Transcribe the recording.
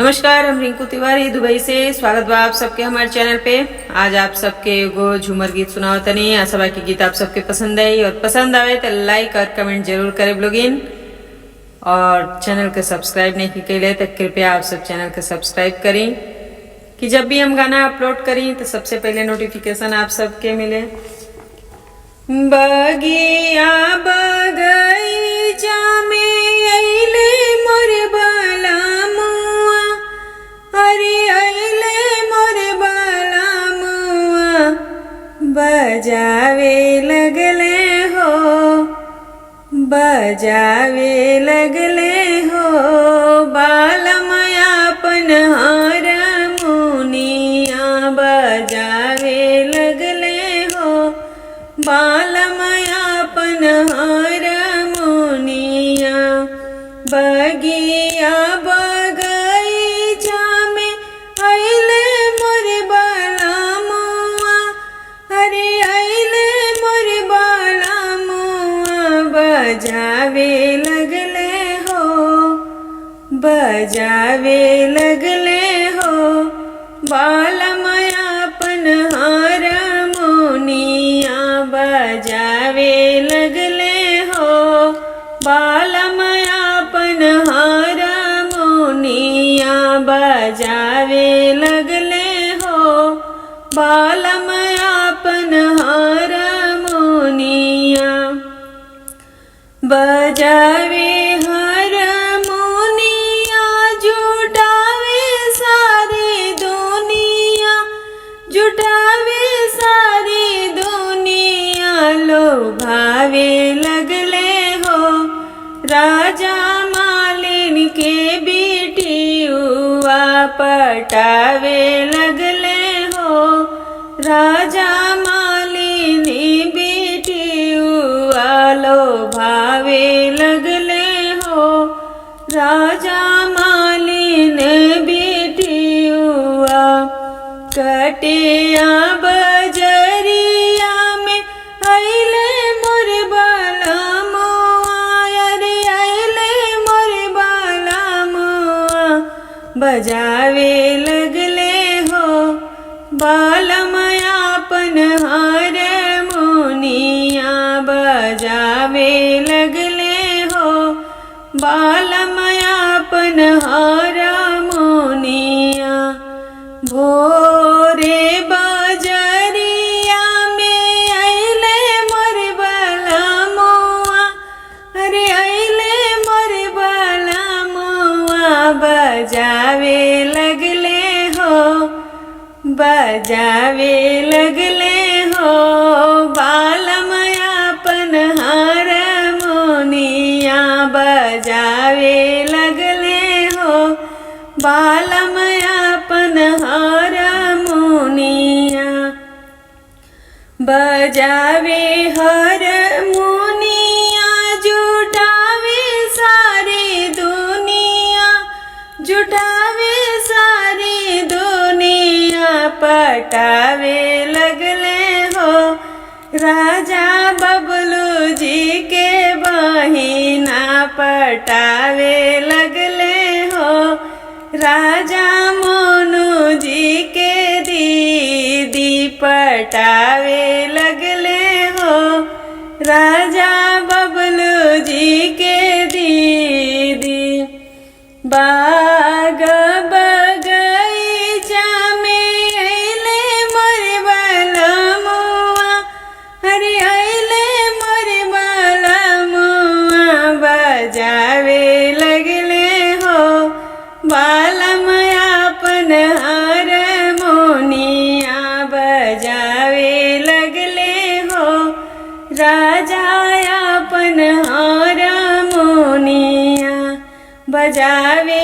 नमस्कार, हम रिंकू तिवारी दुबई से स्वागत बा आप सबके हमारे चैनल पे। आज आप सबके एगो झूमर गीत सुनाओ तनी। आशा बा की गीत आप सबके पसंद आई और पसंद आवे तो लाइक और कमेंट जरूर करे ब्लॉगिन। और चैनल के सब्सक्राइब नहीं की कैले तो कृपया आप सब चैनल के सब्सक्राइब करें कि जब भी हम गाना अपलोड करें तो सबसे पहले नोटिफिकेशन आप सबके मिले। बगिया बगैचा में अइले मोर बाला मुआ, अरे अइले मोर बाला मुआ, बजावे लगले हो, बजावे लगले हो, बालमया अपन हारमोनिया बजावे लगले हो, बालमया अपन हारमोनिया। बगिया बगैचा में अइले मोर बाला मुआ, अरे अइले मोर बाला मुआ, बजावे लगले हो, बजावे लगले हो, बालमया अपन हारमोनिया बजावे लगले हो, बालमया अपन हारमोनिया बजावे लगले हो, बालमया अपन हारमोनिया। बजावे हारमोनिया जुटावे सारी दुनिया, जुटावे सारी दुनिया, लोभावे लगले हो, राजा मालिन के बेटियुआ पटावे लगले हो, राजा मालिन बेटियुआ लोभावे लगले हो, राजा मालिन बेटियुआ। कटिया बजरिया में अइले मोर बाला मुआ, अरे अइले मोर बाला मुआ, बजावे लगले हो, बालमया अपन हारमोनिया बजावे लगले हो, बालमया अपन हारमोनिया। भोरे बजरिया में अइले मोर बाला मुआ, अरे अइले मोर बाला मुआ, बजावे लगले हो, बजावे लगले हो, बालमया अपन हारमोनिया बजावे लगले हो, बालमया अपन हारमोनिया। बजावे हारमोनिया जुटावे सारी दुनिया, जुटावे सारी दुनिया, पटावे लगले हो, राजा बबलू जी के बहिना पटावे लगले हो, राजा मोनू जी के दीदी पटावे लगले हो, राजा बबलू जी के दीदी। बाग बगैचा में अइले मोर बाला मुआ, अरे अइले मोर बाला मुआ, बजावे लगले हो, बालमया अपन हारमोनिया बजावे लगले हो, राजा अपन हारमोनिया बजावे